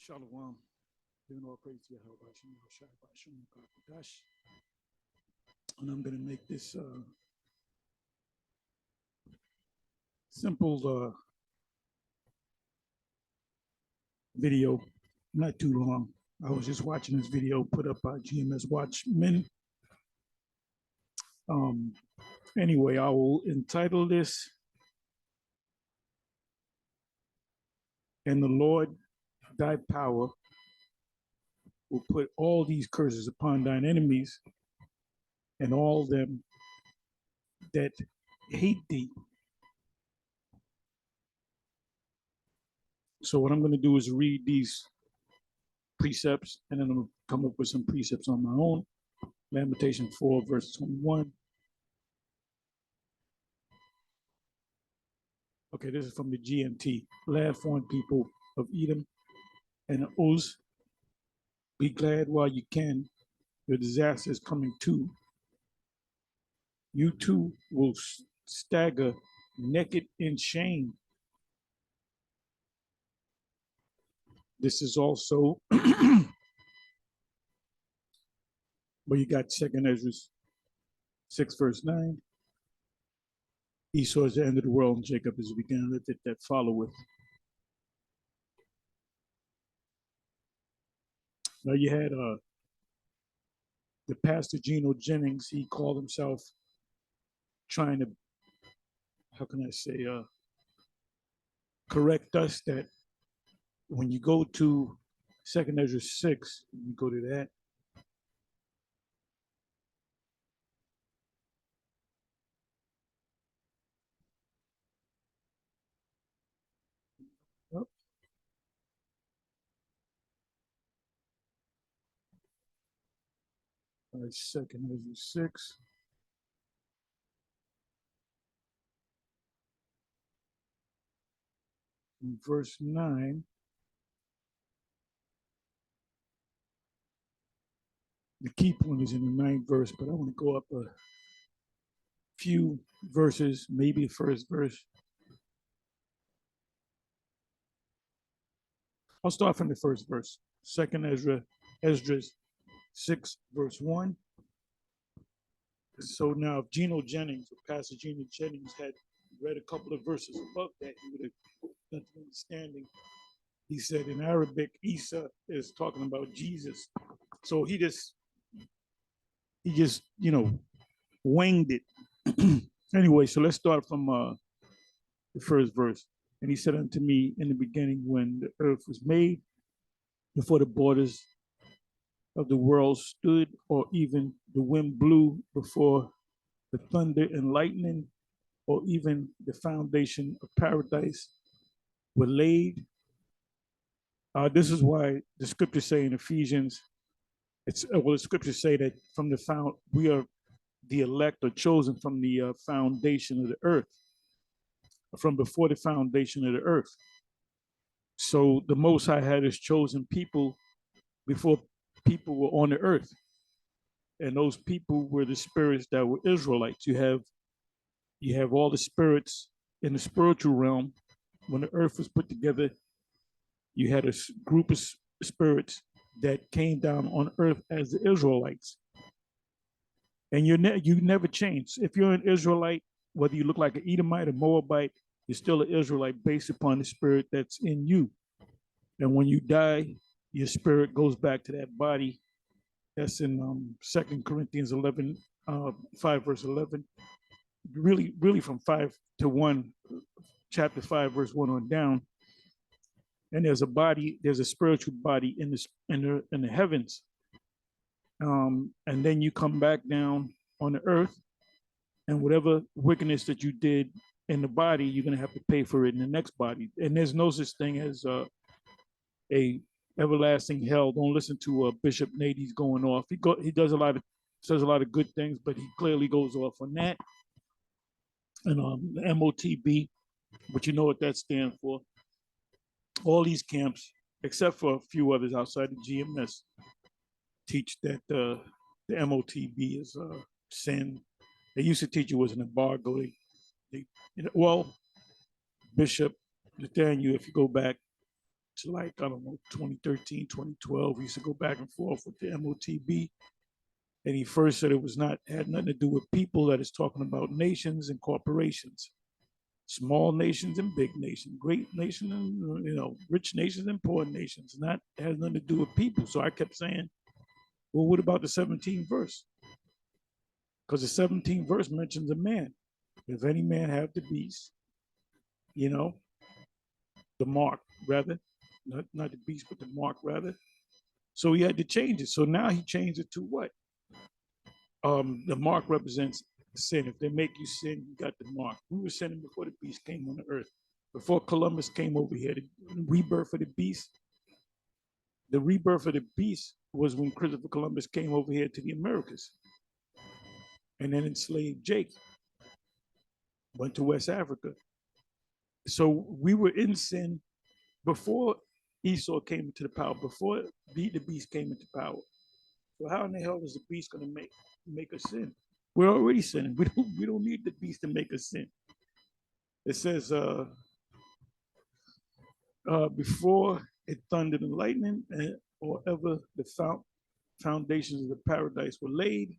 Shalom. Giving all praise to Yahweh, Hashem, Yahushua, Hashem, Kakodash. And I'm going to make this simple video, not too long. I was just watching this video put up by GMS Watchmen. Anyway, I will entitle this, "And the Lord, thy power, will put all these curses upon thine enemies and all them that hate thee." So what I'm going to do is read these precepts, and then I'm going to come up with some precepts on my own. Lamentation 4, verse 21. Okay, this is from the GNT. Laugh on people of Edom and Uz. Be glad while you can. Your disaster is coming too. You too will stagger naked in shame. This is also where you got 2nd Ezra 6, verse 9. Esau is the end of the world, and Jacob is the beginning of it that followeth. Now you had the pastor Geno Jennings. He called himself trying to, how can I say, correct us that when you go to 2nd Ezra 6, you go to that. Oh. All right, 2nd Ezra 6. In verse 9. The key point is in the 9th verse, but I want to go up a few verses, maybe the first verse. I'll start from the first verse. 2nd Ezra 6, verse 1. So now if Geno Jennings, or Pastor Geno Jennings, had read a couple of verses above that, he would have got the understanding. He said in Arabic, Isa is talking about Jesus. So he just, winged it. Anyway, so let's start from the first verse. And he said unto me in the beginning, when the earth was made, before the borders of the world stood, or even the wind blew, before the thunder and lightning, or even the foundation of paradise were laid. This is why the scriptures say in Ephesians, the scriptures say that we are the elect or chosen from the foundation of the earth, from before the foundation of the earth. So the Most High had his chosen people before people were on the earth. And those people were the spirits that were Israelites. You have all the spirits in the spiritual realm. When the earth was put together, you had a group of spirits that came down on earth as the Israelites. And you never change. If you're an Israelite, whether you look like an Edomite or Moabite, you're still an Israelite based upon the spirit that's in you. And when you die, your spirit goes back to that body. That's in 2 Corinthians 11, 5, verse 11. Really from 5 to 1, chapter 5, verse 1 on down. And there's a spiritual body in the heavens. And then you come back down on the earth, and whatever wickedness that you did in the body, you're going to have to pay for it in the next body. And there's no such thing as a everlasting hell. Don't listen to Bishop Nate. He's going off. He says a lot of good things, but he clearly goes off on that. And the MOTB, but you know what that stands for. All these camps, except for a few others outside the GMS, teach that the MOTB is sin. They used to teach it was an embargo. Bishop Nathaniel, if you go back, to like, I don't know, 2013, 2012. We used to go back and forth with the MOTB. And he first said it was not, had nothing to do with people, that is talking about nations and corporations, small nations and big nations, great nations and, rich nations and poor nations. Not, has nothing to do with people. So I kept saying, well, what about the 17th verse? Because the 17th verse mentions a man. If any man have the beast, the mark, rather, not the beast, but the mark, rather. So he had to change it. So now he changed it to what? The mark represents sin. If they make you sin, you got the mark. We were sinning before the beast came on the earth. Before Columbus came over here, the rebirth of the beast. The rebirth of the beast was when Christopher Columbus came over here to the Americas and then enslaved Jake. Went to West Africa. So we were in sin before Esau came into the power, before the beast came into power. So how in the hell is the beast going to make us sin? We're already sinning. We don't need the beast to make us sin. It says, before it thundered and lightning, or ever the foundations of the paradise were laid,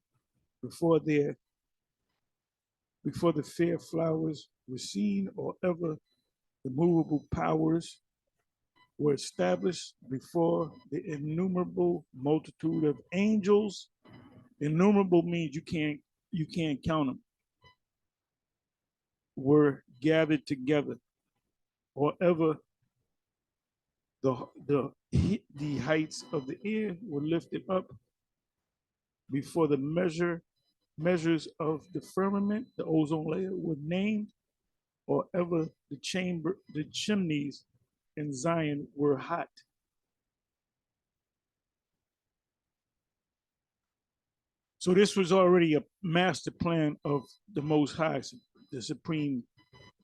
before the fair flowers were seen, or ever the movable powers were established, before the innumerable multitude of angels. Innumerable means you can't count them. Were gathered together, or ever the heights of the air were lifted up, before the measures of the firmament, the ozone layer, were named, or ever the chimneys in Zion were hot. So this was already a master plan of the Most High, the Supreme,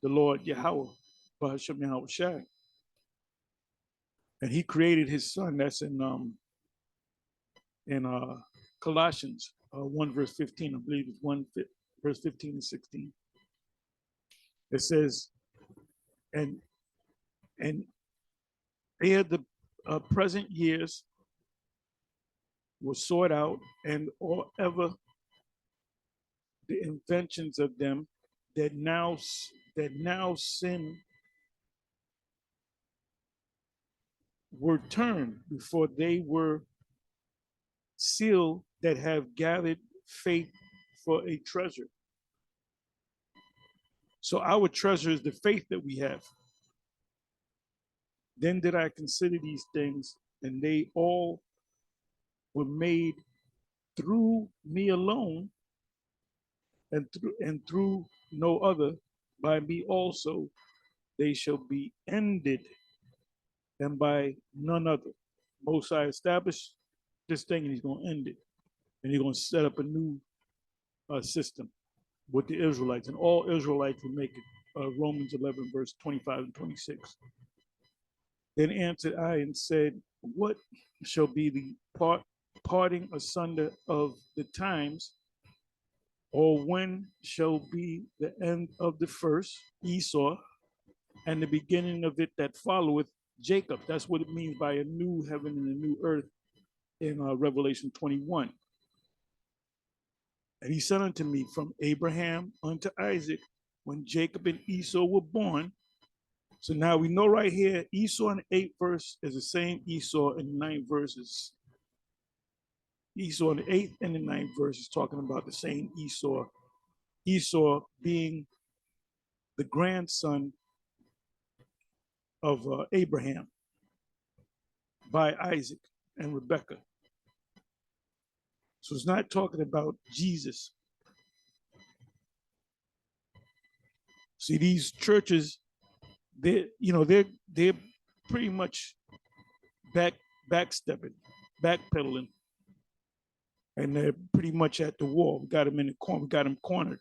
the Lord Yahweh, Bahashem Yahweh Shai. And he created his son. That's in Colossians 1 verse 15. I believe it's 1 verse 15 and 16. It says, and ere the present years were sought out, and or ever the inventions of them that now sin were turned, before they were sealed, that have gathered faith for a treasure. So our treasure is the faith that we have. Then did I consider these things, and they all were made through me alone, and through no other. By me also they shall be ended, and by none other. Most High established this thing, and he's going to end it. And he's going to set up a new system with the Israelites, and all Israelites will make it. Romans 11, verse 25 and 26. Then answered I and said, what shall be the parting asunder of the times, or when shall be the end of the first, Esau, and the beginning of it that followeth, Jacob? That's what it means by a new heaven and a new earth in Revelation 21. And he said unto me, from Abraham unto Isaac, when Jacob and Esau were born. So now we know right here, Esau in the 8th verse is the same Esau in the 9th verses. Esau in the 8th and the 9th verse is talking about the same Esau. Esau being the grandson of Abraham by Isaac and Rebekah. So it's not talking about Jesus. See, these churches, they're pretty much backstepping, backpedaling, and they're pretty much at the wall. We got them in the corner. We got them cornered.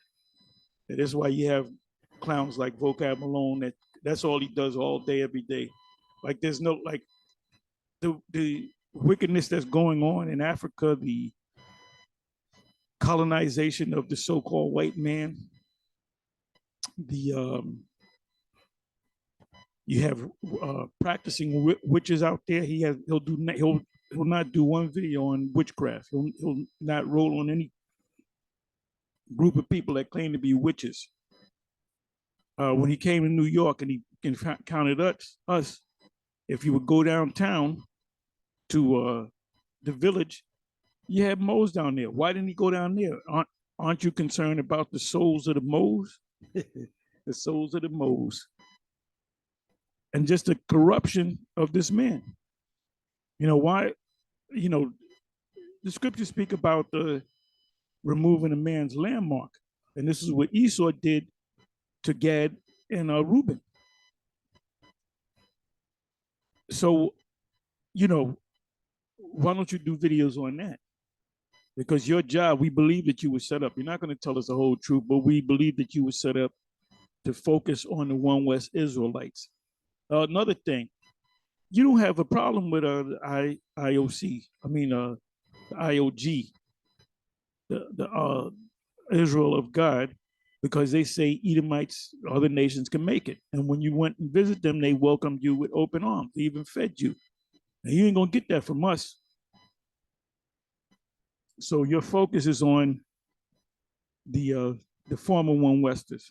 And that's why you have clowns like Vocab Malone. That's all he does all day, every day. Like there's no the wickedness that's going on in Africa, the colonization of the so-called white man, the You have practicing witches out there. He'll not do one video on witchcraft. He'll not roll on any group of people that claim to be witches. When he came to New York and he encountered us, if you would go downtown to the village, you had moles down there. Why didn't he go down there? Aren't you concerned about the souls of the moles? The souls of the moles. And just the corruption of this man. You know, why, you know, the scriptures speak about removing a man's landmark. And this is what Esau did to Gad and Reuben. So, you know, why don't you do videos on that? Because your job, we believe that you were set up. You're not going to tell us the whole truth, but we believe that you were set up to focus on the One West Israelites. Another thing, you don't have a problem with IOC. I mean, the IOG, the Israel of God, because they say Edomites, other nations can make it. And when you went and visit them, they welcomed you with open arms. They even fed you. And you ain't gonna get that from us. So your focus is on the former One Westers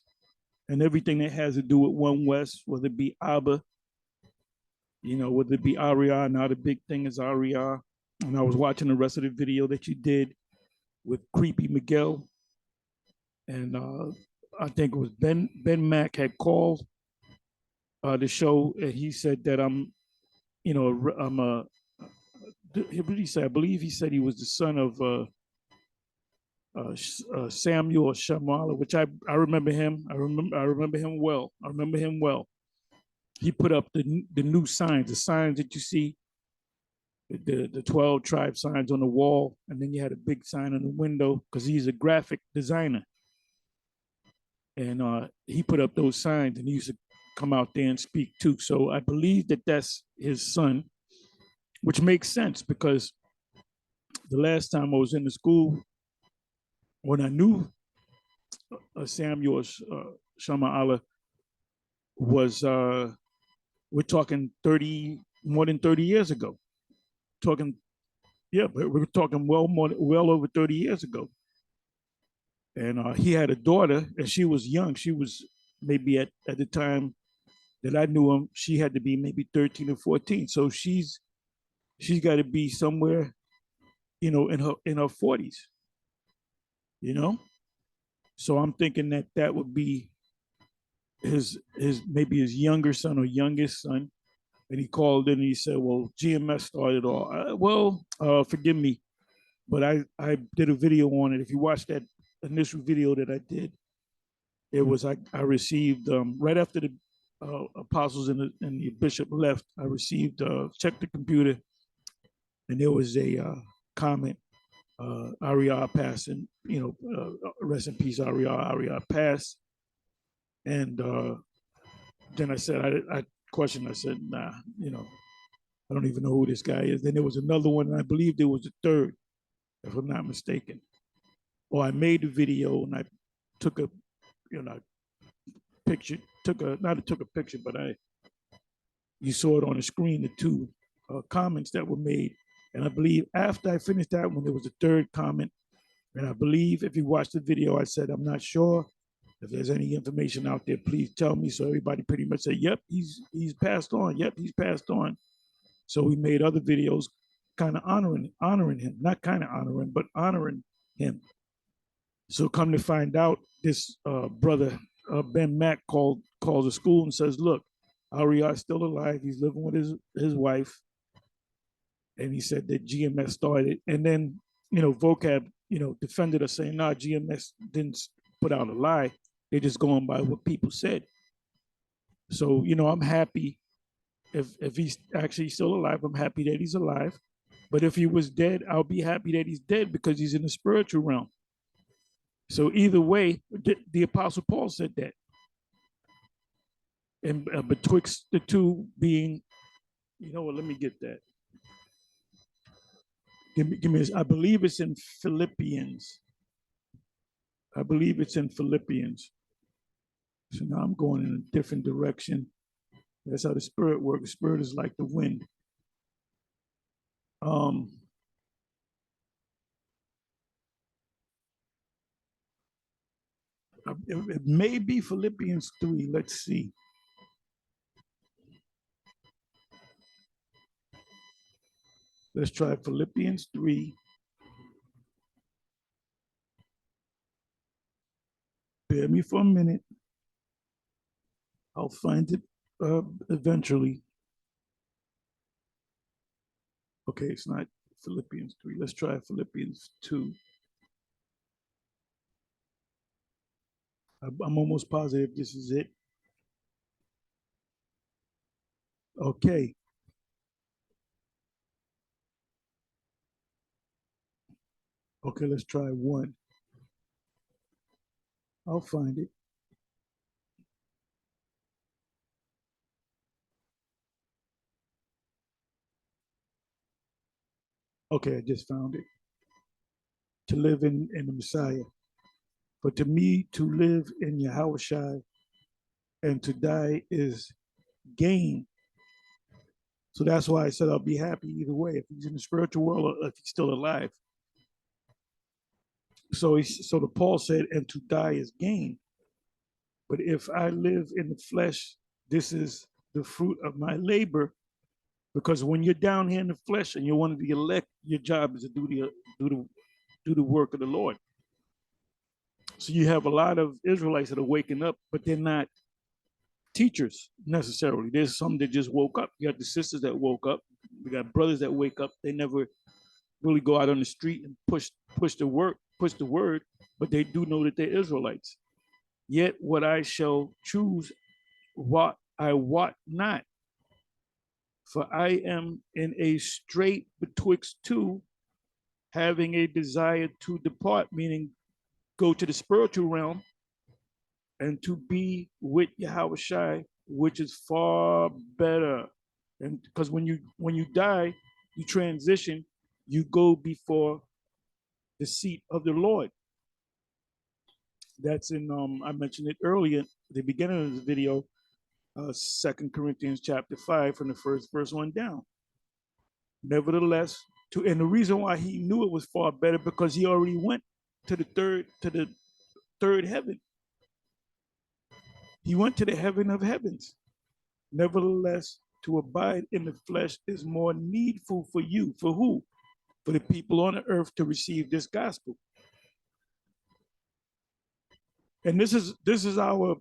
and everything that has to do with One West, whether it be Abba, you know, whether it be Aria. Now the big thing is Aria. And I was watching the rest of the video that you did with Creepy Miguel. And I think it was Ben Mack had called the show, and he said that I'm a, what did he say? I believe he said he was the son of Samuel Shamala, which I remember him. I remember him well. I remember him well. He put up the new signs, the signs that you see, the 12 tribe signs on the wall, and then you had a big sign on the window because he's a graphic designer. And he put up those signs, and he used to come out there and speak too. So I believe that that's his son, which makes sense because the last time I was in the school, when I knew Samuel Shama Allah was, we're talking more than 30 years ago. Talking, yeah, but we're talking well over 30 years ago. And he had a daughter, and she was young. She was maybe at the time that I knew him, she had to be maybe 13 or 14. So she's got to be somewhere, you know, in her 40s, you know. So I'm thinking that would be his maybe his younger son or youngest son. And he called in and he said, "Well, GMS started all. Forgive me, but I did a video on it. If you watch that initial video that I did, it was I received right after the apostles and the bishop left. I received checked the computer, and there was a comment. Aria passed, and rest in peace, Aria passed. And then I said, I questioned. I said, nah, I don't even know who this guy is. Then there was another one, and I believe there was a third, if I'm not mistaken. Or I made a video and I took a, picture. Took a picture, but you saw it on the screen. The two comments that were made, and I believe after I finished that one, there was a third comment, and I believe if you watch the video, I said, I'm not sure. If there's any information out there, please tell me. So everybody pretty much said, yep, he's passed on. Yep, he's passed on. So we made other videos kind of honoring him, not kind of honoring, but honoring him. So come to find out, this brother, Ben Mack, calls the school and says, look, Ari's still alive. He's living with his wife. And he said that GMS started. And then, Vocab, defended us saying, nah, GMS didn't put out a lie. They're just going by what people said. So, I'm happy if he's actually still alive. I'm happy that he's alive. But if he was dead, I'll be happy that he's dead because he's in the spiritual realm. So either way, the Apostle Paul said that. And betwixt the two being, let me get that. Give me this. I believe it's in Philippians. So now I'm going in a different direction. That's how the Spirit works. The Spirit is like the wind. It may be Philippians 3. Let's see. Let's try Philippians 3. Bear me for a minute. I'll find it eventually. Okay, it's not Philippians 3. Let's try Philippians 2. I'm almost positive this is it. Okay. Okay, let's try 1. I'll find it. Okay, I just found it. To live in the Messiah. But to me, to live in Yahushua and to die is gain. So that's why I said I'll be happy either way, if he's in the spiritual world or if he's still alive. So the Paul said, and to die is gain. But if I live in the flesh, this is the fruit of my labor. Because when you're down here in the flesh and you're one of the elect, your job is to do the work of the Lord. So you have a lot of Israelites that are waking up, but they're not teachers necessarily. There's some that just woke up. You got the sisters that woke up. We got brothers that wake up. They never really go out on the street and push the word, but they do know that they're Israelites. Yet what I shall choose, what I wot not, for I am in a strait betwixt two, having a desire to depart, meaning go to the spiritual realm and to be with Yahushua, which is far better. And because when you die, you transition, you go before the seat of the Lord. That's in I mentioned it earlier, the beginning of the video, 2 Corinthians chapter 5, from the first verse on down. Nevertheless, and the reason why he knew it was far better, because he already went to the third heaven. He went to the heaven of heavens. Nevertheless, to abide in the flesh is more needful for you. For who? For the people on the earth to receive this gospel. And this is our,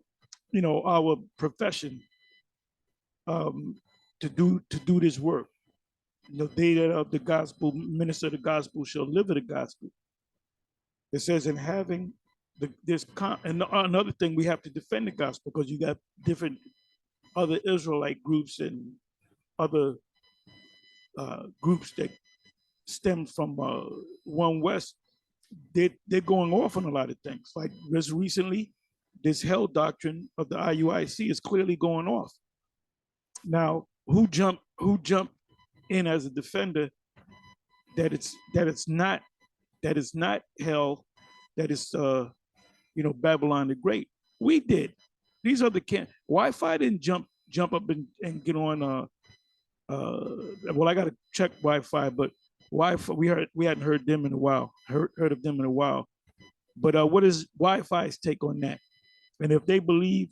our profession, to do this work. They that of the gospel, minister the gospel, shall live of the gospel. It says, in having and another thing, we have to defend the gospel, because you got different other Israelite groups and other groups that stem from One West. They're going off on a lot of things. Like just recently, this hell doctrine of the IUIC is clearly going off. Now, who jumped in as a defender that it's not hell, that is Babylon the Great? We did. These are the Wi-Fi didn't jump up and get on. Well, I got to check Wi-Fi, but Wi-Fi we hadn't heard them in a while. Heard of them in a while. But what is Wi-Fi's take on that? And if they believe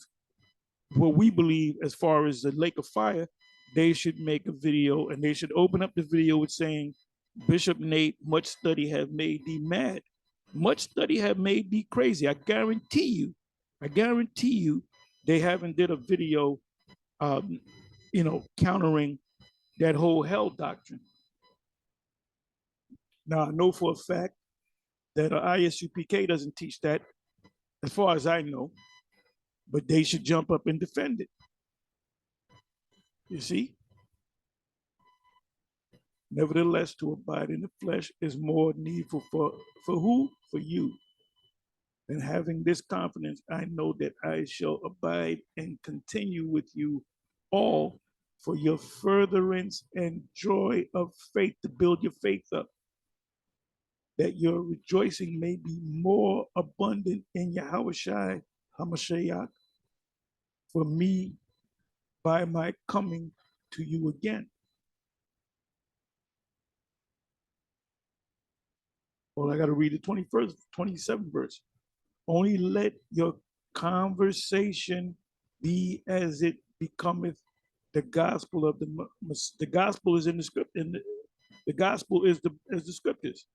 what we believe as far as the lake of fire, they should make a video, and they should open up the video with saying, Bishop Nate, much study have made thee mad. Much study have made thee crazy. I guarantee you, they haven't did a video, countering that whole hell doctrine. Now, I know for a fact that ISUPK doesn't teach that, as far as I know, but they should jump up and defend it. You see? Nevertheless, to abide in the flesh is more needful for who? For you. And having this confidence, I know that I shall abide and continue with you all for your furtherance and joy of faith, to build your faith up, that your rejoicing may be more abundant in Yahushua HaMashiach. For me, by my coming to you again. Well, I got to read the 21st, 27th verse. Only let your conversation be as it becometh the gospel of the gospel is in the script, and the gospel is the scriptures.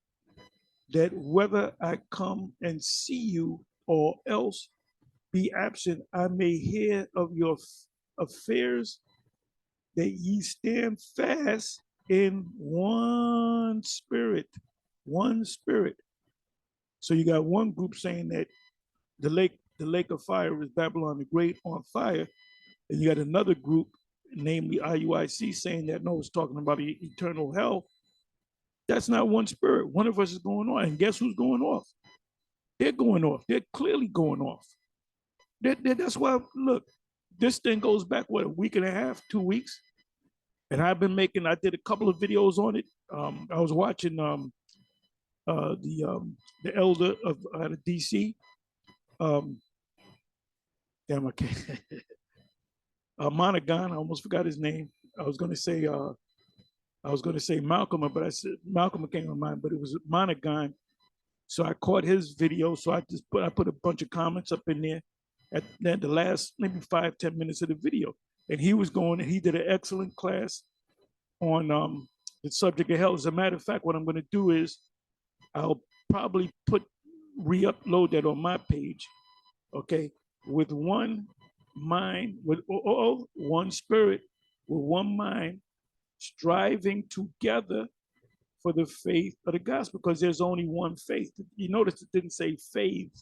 That whether I come and see you or else be absent, I may hear of your affairs, that ye stand fast in one spirit. One spirit. So you got one group saying that the lake of fire is Babylon the Great on fire, and you got another group, namely IUIC, saying that no, it's talking about eternal hell. That's not one spirit. One of us is going on, and guess who's going off? They're going off. They're clearly going off. That's why, look, this thing goes back, what, a week and a half, 2 weeks? And I did a couple of videos on it. I was watching the elder of out of DC. Damn, I can't. Monaghan, I almost forgot his name. I was gonna say Malcolm, but I said Malcolm came to mind, but it was Monaghan. So I caught his video. So I put a bunch of comments up in there at the last maybe 5-10 minutes of the video. And he did an excellent class on the subject of hell. As a matter of fact, what I'm going to do is I'll probably re-upload that on my page, okay, with one mind, with one spirit, with one mind, striving together for the faith of the gospel, because there's only one faith. You notice it didn't say faith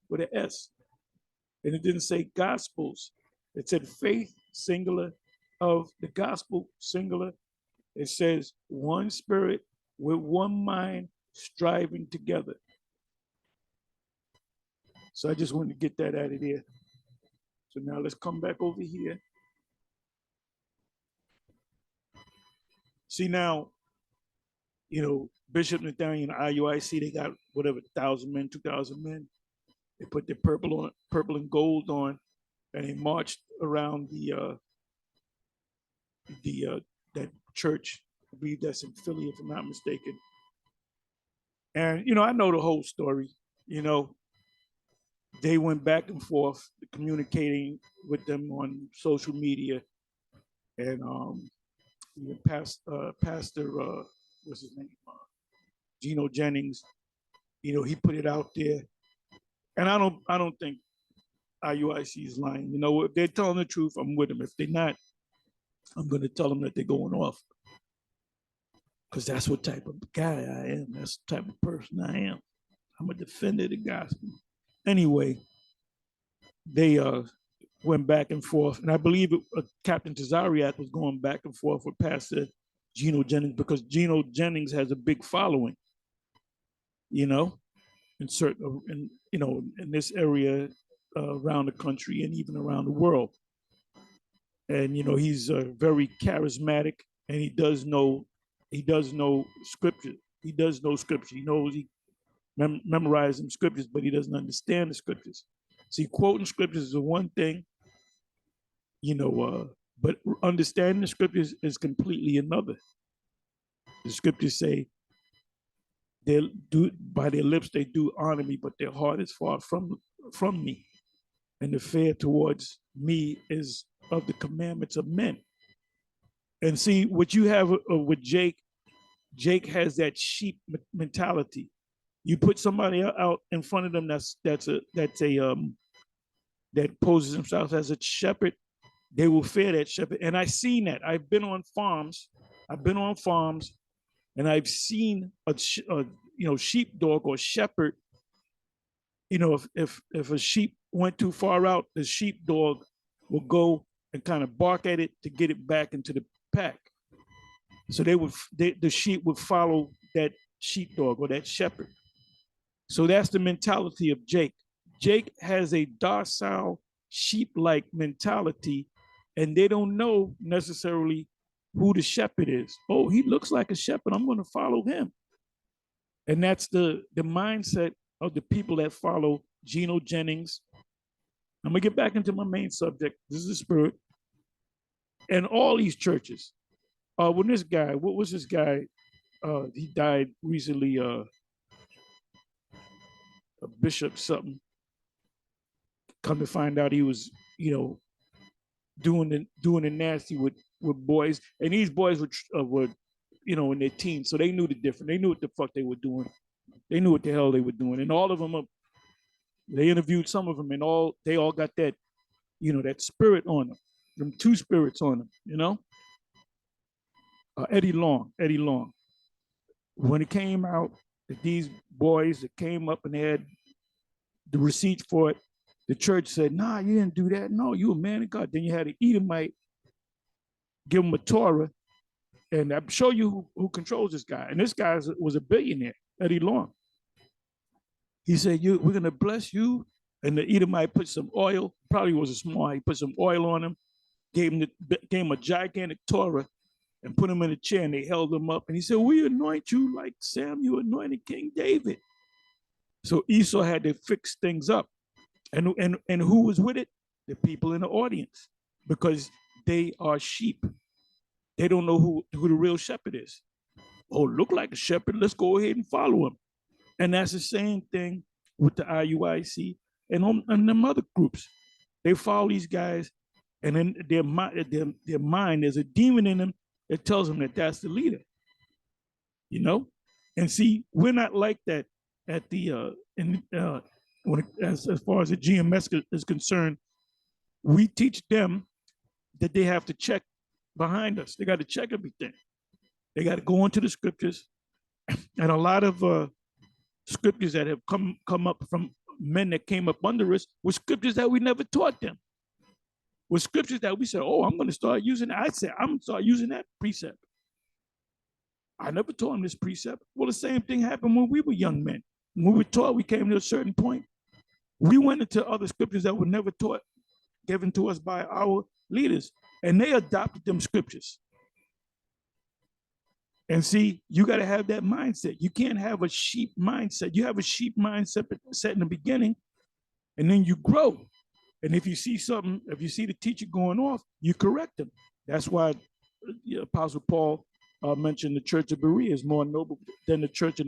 with an S, and it didn't say gospels. It said faith, singular, of the gospel, singular. It says one spirit with one mind, striving together. So I just wanted to get that out of there. So now let's come back over here. See now, Bishop Nathaniel and IUIC, they got whatever, 1,000 men, 2,000 men. They put their purple and gold on, and they marched around that church. I believe that's in Philly, if I'm not mistaken. And I know the whole story. They went back and forth communicating with them on social media, and Pastor what's his name, Gino Jennings, he put it out there, and I don't think IUIC is lying. If they're telling the truth, I'm with them. If they're not, I'm going to tell them that they're going off, because that's what type of guy I am. That's the type of person I am. I'm a defender of the gospel. Anyway, they went back and forth, and I believe Captain Tazariak was going back and forth with Pastor Gino Jennings, because Gino Jennings has a big following, in this area around the country and even around the world. And he's very charismatic, and he does know scripture. He does know scripture. He knows he memorized some scriptures, but he doesn't understand the scriptures. See, quoting scriptures is one thing, but understanding the scriptures is completely another. The scriptures say, by their lips they do honor me, but their heart is far from me. And the fear towards me is of the commandments of men. And see, what you have with Jake has that sheep mentality. You put somebody out in front of them that poses himself as a shepherd, they will fear that shepherd. And I've seen that. I've been on farms, and I've seen a sheepdog or shepherd. If a sheep went too far out, the sheepdog will go and kind of bark at it to get it back into the pack. So the sheep would follow that sheepdog or that shepherd. So that's the mentality of Jake. Jake has a docile, sheep-like mentality, and they don't know necessarily who the shepherd is. Oh, he looks like a shepherd, I'm going to follow him. And that's the mindset of the people that follow Gino Jennings. I'm going to get back into my main subject. This is the spirit. And all these churches, when this guy, what was this guy? He died recently, a bishop something. Come to find out he was, doing the nasty with boys, and these boys were in their teens, so they knew the difference. They knew what the fuck they were doing. They knew what the hell they were doing, and all of them, they interviewed some of them, and they all got that, that spirit on them two spirits on them. Eddie Long. When it came out that these boys that came up and they had the receipts for it, the church said, "Nah, you didn't do that. No, you a man of God." Then you had an Edomite give him a Torah, and I'll show you who controls this guy. And this guy was a billionaire, Eddie Long. He said, "We're gonna bless you." And the Edomite put some oil. Probably was a small. He put some oil on him, gave him a gigantic Torah, and put him in a chair. And they held him up. And he said, "We anoint you like Samuel anointed King David." So Esau had to fix things up. And who was with it? The people in the audience, because they are sheep. They don't know who the real shepherd is. Oh, look like a shepherd. Let's go ahead and follow him. And that's the same thing with the IUIC and them other groups. They follow these guys, and then their mind, there's a demon in them that tells them that that's the leader. And see, we're not like that at the as far as the GMS is concerned. We teach them that they have to check behind us. They got to check everything. They got to go into the scriptures, and a lot of scriptures that have come up from men that came up under us were scriptures that we never taught them. Were scriptures that we said, "Oh, I'm going to start using that." I said, "I'm going to start using that precept." I never taught them this precept. Well, the same thing happened when we were young men. When we were taught, we came to a certain point. We went into other scriptures that were never taught, given to us by our leaders, and they adopted them scriptures. And see, you got to have that mindset. You can't have a sheep mindset. You have a sheep mindset set in the beginning, and then you grow. And if you see something, if you see the teacher going off, you correct them. That's why Apostle Paul mentioned the church of Berea is more noble than the church of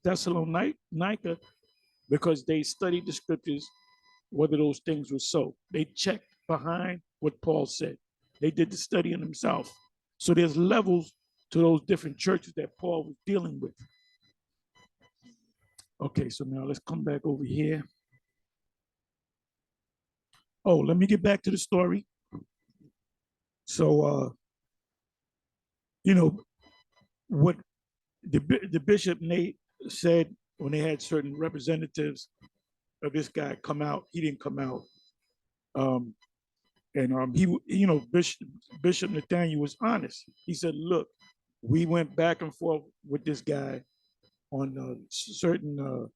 Thessalonica, because they studied the scriptures, whether those things were so. They checked behind what Paul said. They did the studying themselves. So there's levels to those different churches that Paul was dealing with. Okay, so now let's come back over here. Oh, let me get back to the story. So, what the Bishop Nate said when they had certain representatives of this guy come out, he didn't come out. Bishop Nathaniel was honest. He said, "Look, we went back and forth with this guy on certain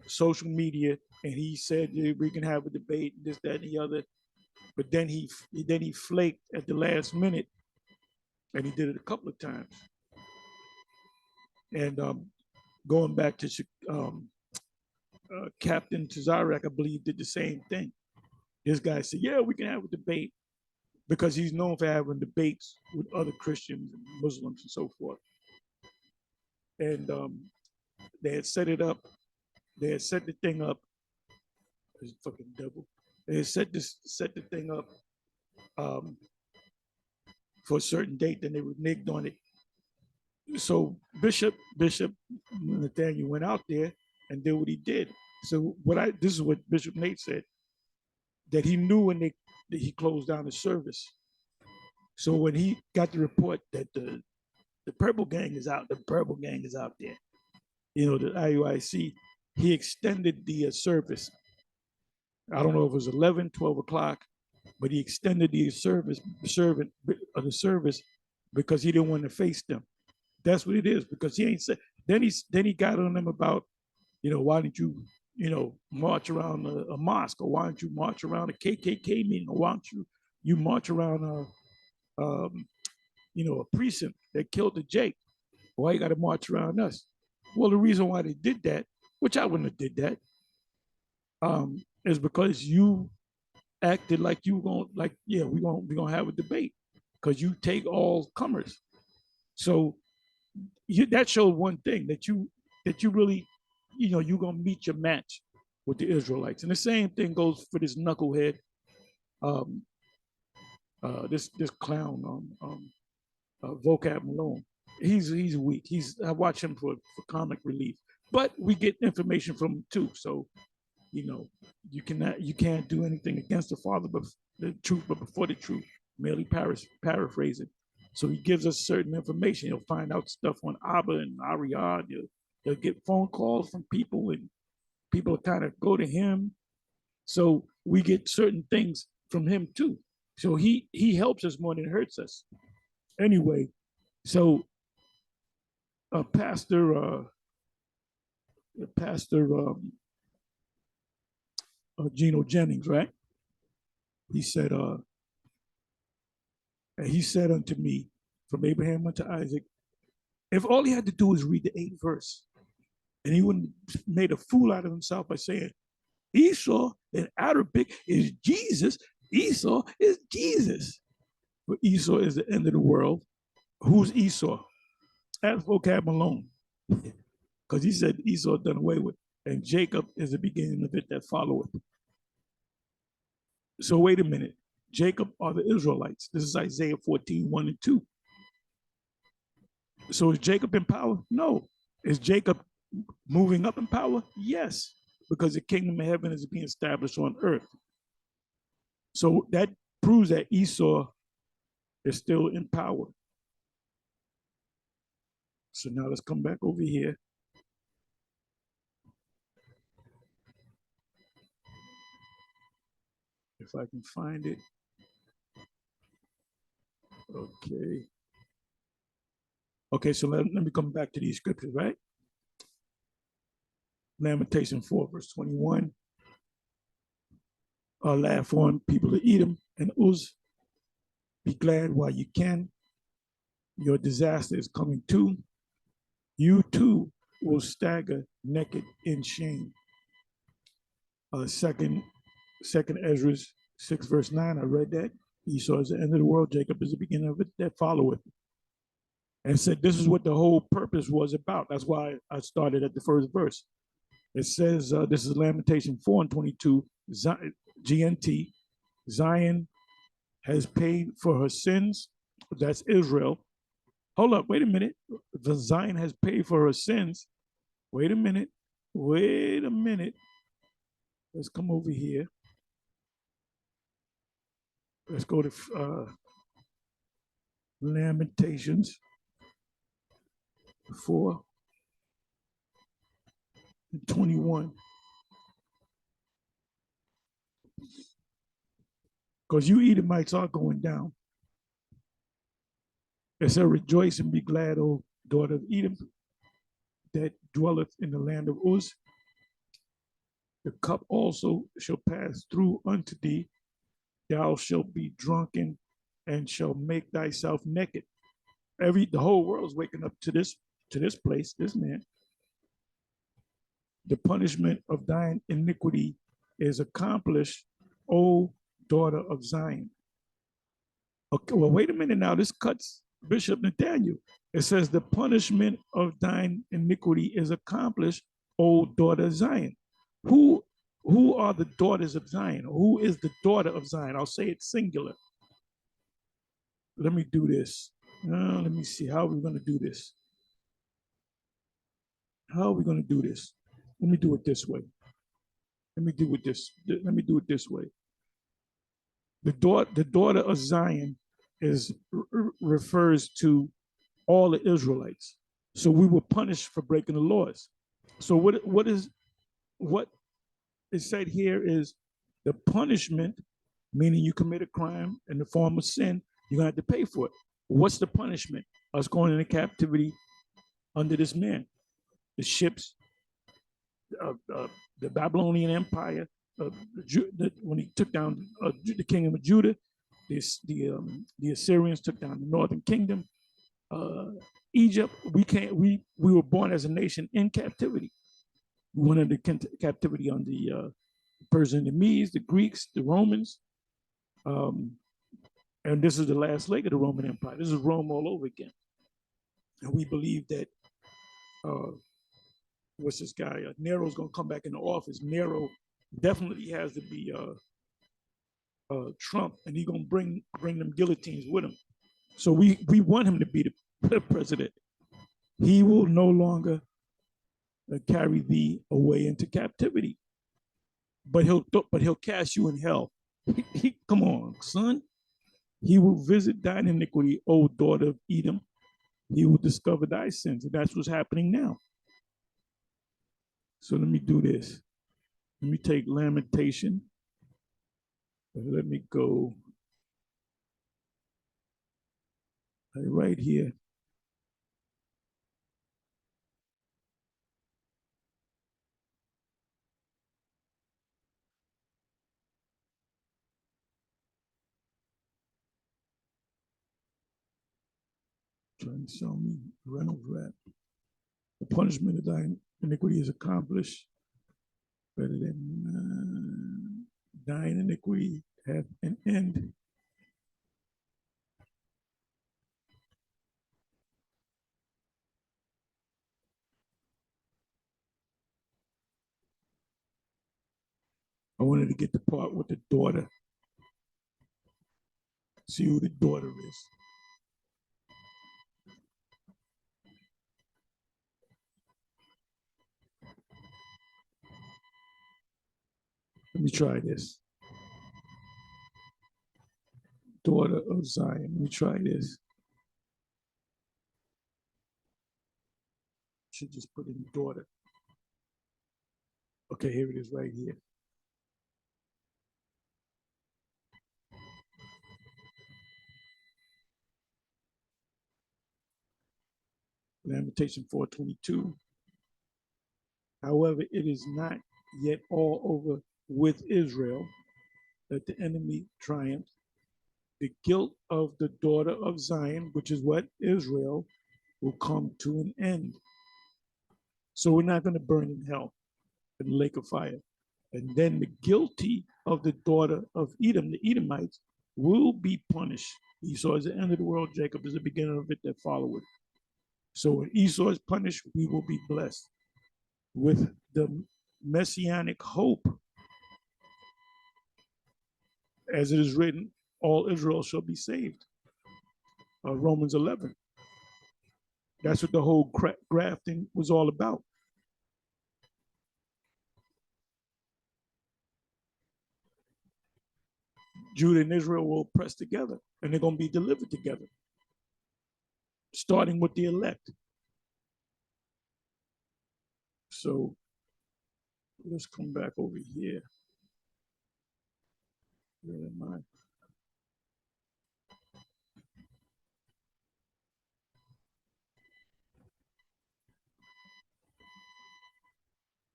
social media, and he said we can have a debate, this, that, and the other. But then he flaked at the last minute, and he did it a couple of times. And going back to Captain Tazarek, I believe, did the same thing. This guy said, "Yeah, we can have a debate," because he's known for having debates with other Christians and Muslims and so forth. And they had set it up. They had set the thing up. This fucking devil. They had set the thing up for a certain date. Then they reneged on it. So Bishop Nathaniel went out there and did what he did. So this is what Bishop Nate said, that he knew when that he closed down the service. So when he got the report that the Purple Gang is out, there, the IUIC, he extended the service. I don't know if it was 11, 12 o'clock, but he extended the service because he didn't want to face them. That's what it is, because he ain't said. Then he got on them about, why didn't you, march around a mosque, or why don't you march around a KKK meeting, or why don't you march around a precinct that killed the Jake? Why you got to march around us? Well, the reason why they did that, which I wouldn't have did that, is because you acted like you going like, yeah, we're gonna have a debate because you take all comers. So that shows one thing that you really, you're gonna meet your match with the Israelites. And the same thing goes for this knucklehead, um, this clown, Vocab Malone. He's weak. I watch him for comic relief, but we get information from him too. So you know, you can't do anything against the Father, but the truth, but before the truth, merely paraphrasing. So he gives us certain information. You'll find out stuff on Abba and Ariad. You'll get phone calls from people, and people kind of go to him. So we get certain things from him too. So he helps us more than it hurts us. Anyway, so Pastor Geno Jennings, right? He said, and he said unto me, from Abraham unto Isaac, if all he had to do is read the 8th verse, and he wouldn't made a fool out of himself by saying, Esau in Arabic is Jesus. Esau is Jesus. But Esau is the end of the world. Who's Esau? Ask Vocab Malone. Because he said Esau done away with, and Jacob is the beginning of it that followeth. So wait a minute. Jacob are the Israelites. This is Isaiah 14, 1 and 2. So is Jacob in power? No. Is Jacob moving up in power? Yes, because the kingdom of heaven is being established on earth. So that proves that Esau is still in power. So now let's come back over here. If I can find it. Okay. Okay, so let me come back to these scriptures, right? Lamentation 4, verse 21. Laugh on people of Edom and Uz. Be glad while you can. Your disaster is coming too. You too will stagger naked in shame. Second Ezra 6, verse 9. I read that. Esau is the end of the world. Jacob is the beginning of it that followeth. And said this is what the whole purpose was about. That's why I started at the first verse. It says, this is Lamentation 4 and 22, GNT, Zion has paid for her sins. That's Israel. Hold up, wait a minute. The Zion has paid for her sins. Wait a minute. Let's come over here. Let's go to Lamentations 4 and 21. Because you Edomites are going down. It said, rejoice and be glad, O daughter of Edom, that dwelleth in the land of Uz. The cup also shall pass through unto thee. Thou shalt be drunken and shall make thyself naked. The whole world is waking up to this place, this man. The punishment of thine iniquity is accomplished, O daughter of Zion. Okay, well, wait a minute now. This cuts Bishop Nathaniel. It says the punishment of thine iniquity is accomplished, O daughter of Zion. Who are the daughters of Zion? Who is the daughter of Zion? I'll say it singular. Let me do this. Let me see. How are we going to do this? How are we going to do this? Let me do it this way. Let me do it this way. The daughter of Zion refers to all the Israelites. So we were punished for breaking the laws. So what is said here is the punishment, meaning you commit a crime in the form of sin, you're gonna have to pay for it. What's the punishment? Us going into captivity under this man. The ships, the Babylonian Empire, when he took down the kingdom of Judah, the Assyrians took down the northern kingdom. Egypt, we were born as a nation in captivity. We went into captivity on the Persian, the Medes, the Greeks, the Romans. Um, and this is the last leg of the Roman Empire. This is Rome all over again. And we believe that what's this guy? Nero's gonna come back into office. Nero definitely has to be Trump, and he's gonna bring them guillotines with him. So we want him to be the president. He will no longer carry thee away into captivity, but he'll cast you in hell. Come on, son. He will visit thine iniquity, O daughter of Edom. He will discover thy sins, and that's what's happening now. So let me do this. Let me take Lamentation. Let me go right here. Trying to sell me Reynolds Wrap. The punishment of thine iniquity is accomplished. Better than thine iniquity hath an end. I wanted to get the part with the daughter. See who the daughter is. Let me try this. Daughter of Zion. Let me try this. Should just put in daughter. Okay, here it is right here. Lamentation 4:22. However, it is not yet all over with Israel, that the enemy triumphs. The guilt of the daughter of Zion, which is what? Israel, will come to an end. So we're not going to burn in hell, in the lake of fire. And then the guilty of the daughter of Edom, the Edomites, will be punished. Esau is the end of the world, Jacob is the beginning of it that followeth. So when Esau is punished, we will be blessed with the messianic hope. As it is written, all Israel shall be saved. Romans 11. That's what the whole grafting was all about. Judah and Israel will press together, and they're going to be delivered together, starting with the elect. So let's come back over here. Where am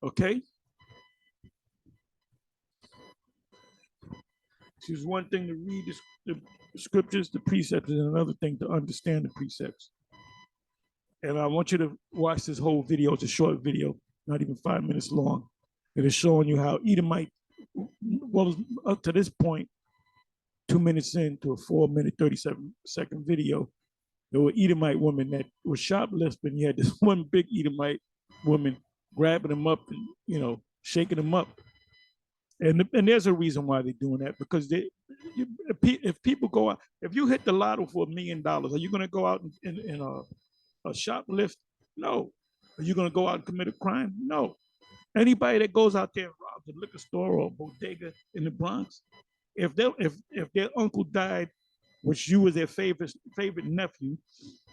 I? Okay. It's one thing to read the scriptures, the precepts, and another thing to understand the precepts. And I want you to watch this whole video. It's a short video, not even 5 minutes long. It is showing you how Edomite, well, up to this point, 2 minutes into a 4-minute, 37-second video, there were Edomite women that were shoplifting. You had this one big Edomite woman grabbing them up and, shaking them up. And there's a reason why they're doing that, because if people go out, if you hit the lotto for $1 million, are you going to go out in a shoplift? No. Are you going to go out and commit a crime? No. Anybody that goes out there and robs a liquor store or a bodega in the Bronx, if their uncle died, which you was their favorite nephew,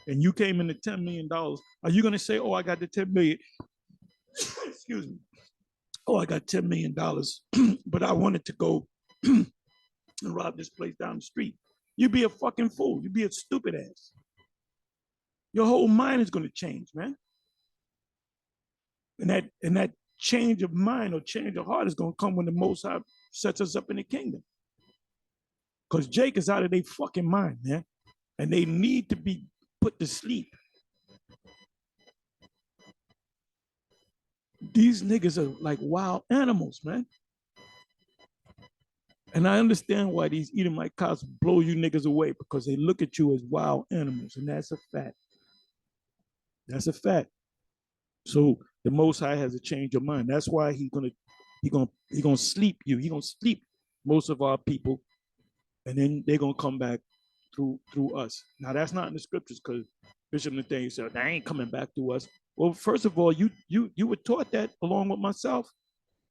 and you came into $10 million, are you going to say, "Oh, I got the 10 million"? Excuse me. "Oh, I got $10 million, but I wanted to go and rob this place down the street"? You'd be a fucking fool. You'd be a stupid ass. Your whole mind is going to change, man. And that change of mind or change of heart is going to come when the Most High sets us up in the kingdom. Because Jake is out of their fucking mind, man. And they need to be put to sleep. These niggas are like wild animals, man. And I understand why these Edomite cops blow you niggas away, because they look at you as wild animals, and that's a fact. That's a fact. So the Most High has to change your mind. That's why he gonna sleep you. He gonna sleep most of our people, and then they're gonna come back through us. Now that's not in the scriptures, because Bishop Nathaniel said they ain't coming back through us. Well, first of all, you were taught that along with myself,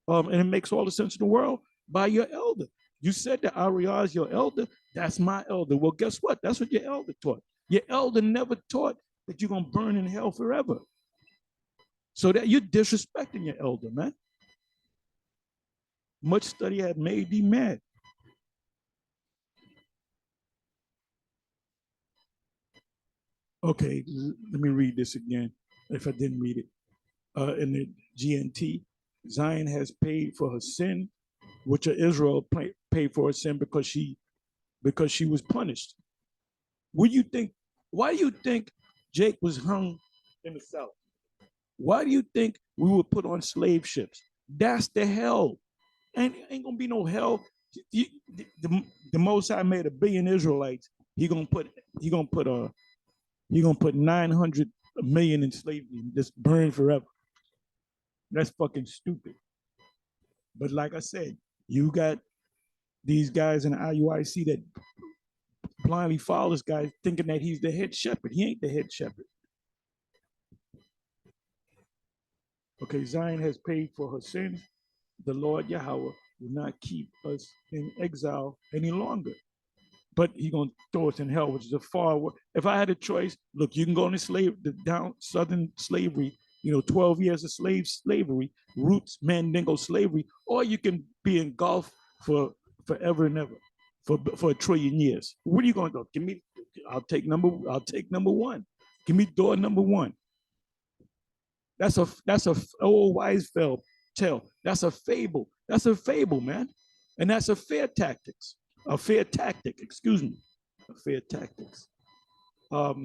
and it makes all the sense in the world by your elder. You said that Ariah is your elder. That's my elder. Well, guess what? That's what your elder taught. Your elder never taught that you're gonna burn in hell forever. So that you're disrespecting your elder, man. Much study had made thee mad. Okay, let me read this again, if I didn't read it. In the GNT, Zion has paid for her sin, which Israel paid for her sin because she was punished. What do you think? Why do you think Jake was hung in the South? Why do you think we were put on slave ships? That's the hell. Ain't gonna be no hell. The Most High made 1 billion Israelites. He gonna put 900 million in slavery and just burn forever. That's fucking stupid. But like I said, you got these guys in the IUIC that blindly follow this guy, thinking that he's the head shepherd. He ain't the head shepherd. Okay, Zion has paid for her sins. The Lord Yahweh will not keep us in exile any longer. But he's gonna throw us in hell, which is a far worse. If I had a choice, look, you can go into the down southern slavery, 12 years of slavery, roots, Mandingo slavery, or you can be engulfed for forever and ever, for 1,000,000,000,000 years. What are you gonna do? Give me, I'll take number one. Give me door number one. That's a old wise tale. That's a fable. That's a fable, man. And that's a fair tactics. A fair tactic, excuse me. A fair tactics. Let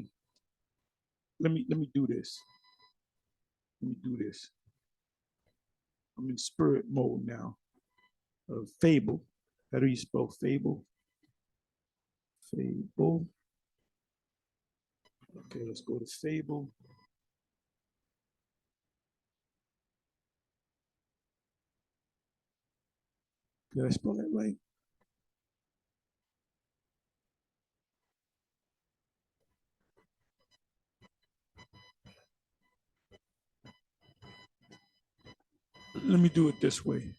me do this. Let me do this. I'm in spirit mode now. Fable. How do you spell fable? Fable. Okay, let's go to fable. Did I spell that right? Let me do it this way.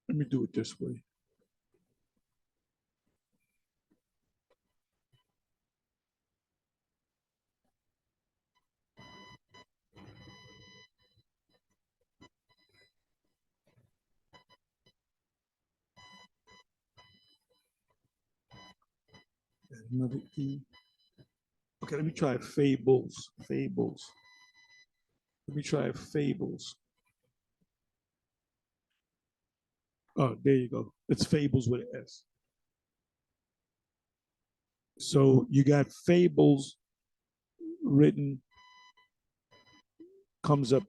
Let me do it this way. Another E. Okay, let me try fables. Fables. Let me try fables. Oh, there you go. It's fables with an S. So you got fables written, comes up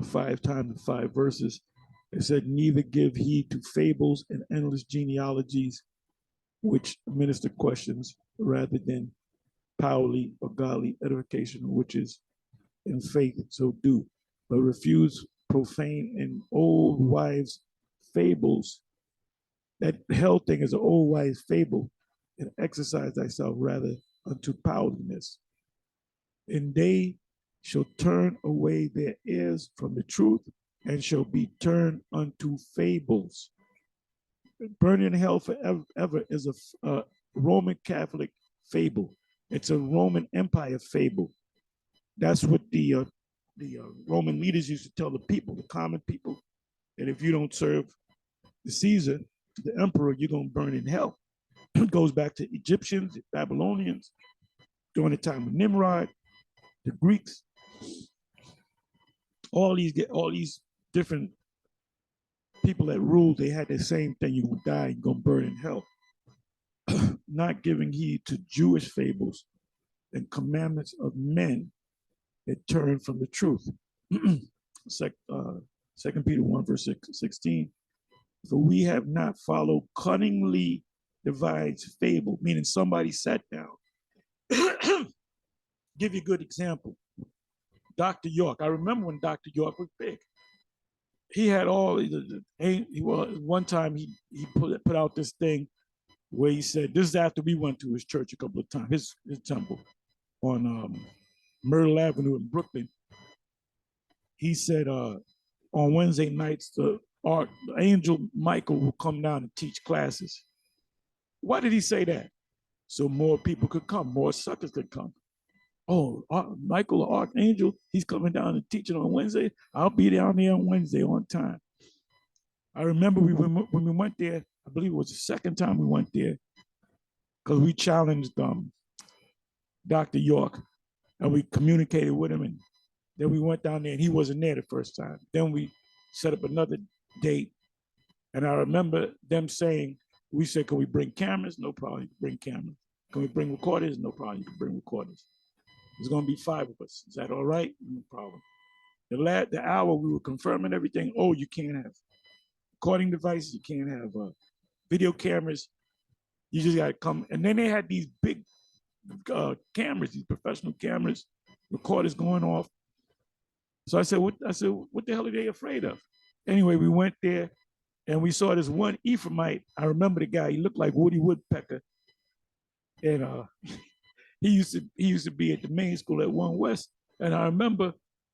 5 times in 5 verses. It said, neither give heed to fables and endless genealogies, which minister questions rather than powerly or godly edification, which is in faith, so do. But refuse profane and old wives' fables. That hell thing is an old wives' fable, and exercise thyself rather unto powerliness. And they shall turn away their ears from the truth and shall be turned unto fables. Burning in hell forever is a Roman Catholic fable. It's a Roman Empire fable. That's what the Roman leaders used to tell the people, the common people, that if you don't serve the Caesar, the emperor, you're going to burn in hell. It goes back to Egyptians, the Babylonians, during the time of Nimrod, the Greeks, all these different people that ruled, they had the same thing. You will die, you're going to burn in hell. Not giving heed to Jewish fables and commandments of men that turn from the truth. 2 Peter 1, verse 16. For we have not followed cunningly devised fable, meaning somebody sat down. Give you a good example. Dr. York. I remember when Dr. York was big. He had all one time he put out this thing where he said, this is after we went to his church a couple of times, his temple on Myrtle Avenue in Brooklyn. He said on Wednesday nights, the angel Michael will come down and teach classes. Why did he say that? So more people could come, more suckers could come. Oh, Michael, the archangel, he's coming down and teaching on Wednesday. I'll be down there on Wednesday on time. I remember when we went there, I believe it was the second time we went there, because we challenged Dr. York, and we communicated with him, and then we went down there, and he wasn't there the first time. Then we set up another date, and I remember them saying, we said, can we bring cameras? No problem, you can bring cameras. Can we bring recorders? No problem, you can bring recorders. There's going to be 5 of us. Is that all right? No problem. The hour we were confirming everything. Oh, you can't have recording devices. You can't have video cameras. You just got to come. And then they had these big cameras, these professional cameras, recorders going off. So I said, what the hell are they afraid of? Anyway, we went there and we saw this one Ephraimite. I remember the guy. He looked like Woody Woodpecker. And he used to be at the main school at One West. And I remember,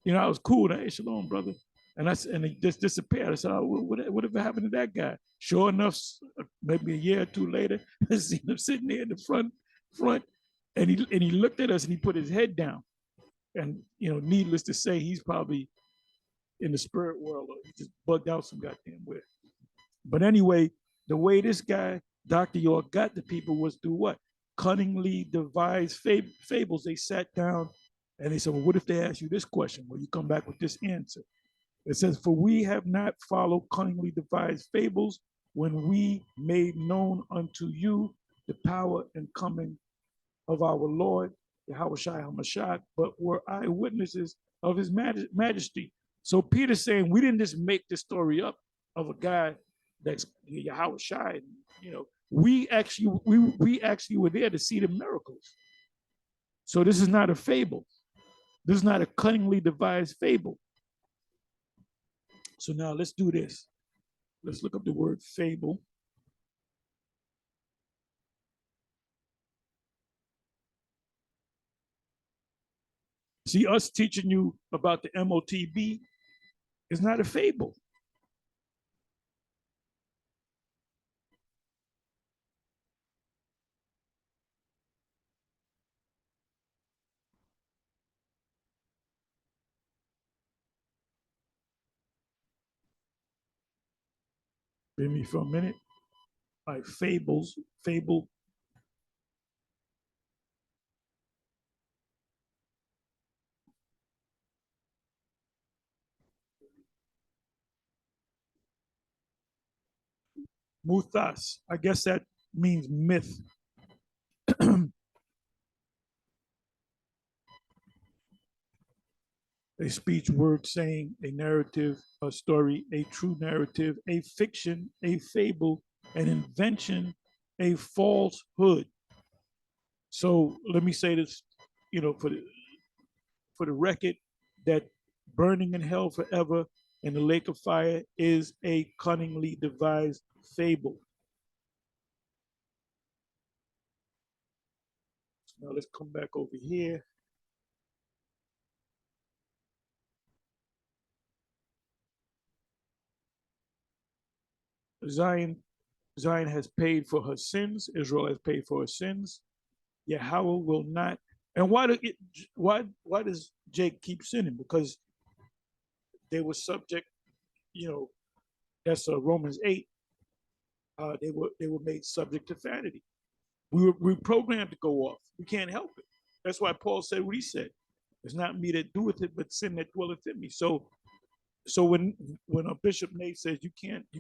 I was cool. Hey, shalom, brother. And he just disappeared. I said, oh, whatever happened to that guy? Sure enough, maybe a year or two later, I seen him sitting there in the front, and he looked at us and he put his head down. And needless to say, he's probably in the spirit world, or he just bugged out some goddamn where. But anyway, the way this guy, Dr. York, got the people was through what? Cunningly devised fables. They sat down and they said, well, what if they ask you this question? Well, you come back with this answer. It says, for we have not followed cunningly devised fables when we made known unto you the power and coming of our Lord, Yahushua HaMashiach, but were eyewitnesses of his majesty. So Peter's saying, we didn't just make the story up of a guy that's Yahushua. We actually were there to see the miracles. So this is not a fable. This is not a cunningly devised fable. So now let's do this. Let's look up the word fable. See, us teaching you about the MOTB is not a fable. Bear me for a minute. Like fables, fable. Muthas. I guess that means myth. A speech, word, saying, a narrative, a story, a true narrative, a fiction, a fable, an invention, a falsehood. So let me say this, for the record, that burning in hell forever in the lake of fire is a cunningly devised fable. Now let's come back over here. Zion has paid for her sins. Israel has paid for her sins. Yahweh will not. And why does Jake keep sinning? Because they were subject, that's Romans 8. They were made subject to vanity. We were programmed to go off. We can't help it. That's why Paul said what he said. It's not me that doeth it, but sin that dwelleth in me. So when a Bishop Nate says you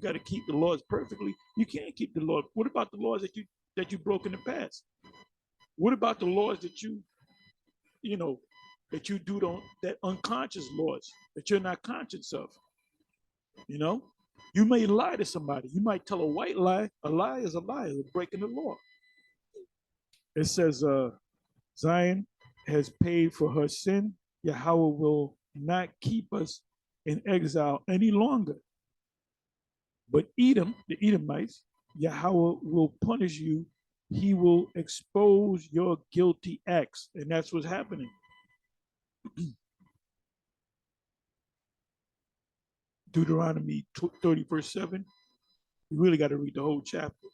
got to keep the laws perfectly, you can't keep the laws. What about the laws that you broke in the past? What about the laws that you do that unconscious laws that you're not conscious of? You may lie to somebody. You might tell a white lie. A lie is a lie, it's breaking the law. It says, Zion has paid for her sin. Yahweh will not keep us in exile any longer. But Edom, the Edomites, Yahweh will punish you. He will expose your guilty acts. And that's what's happening. Deuteronomy 30, verse 7. You really got to read the whole chapter.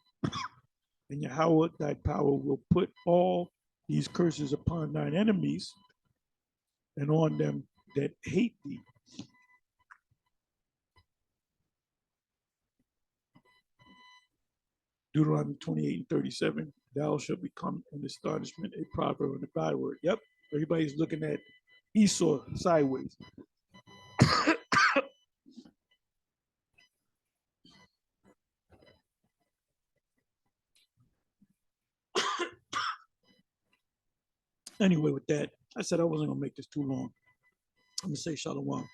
And Yahweh, thy power, will put all these curses upon thine enemies and on them that hate thee. Deuteronomy 28 and 37. Thou shalt become an astonishment, a proverb, and a byword. Yep, everybody's looking at Esau sideways. Anyway, with that, I said I wasn't going to make this too long. I'm going to say shalom.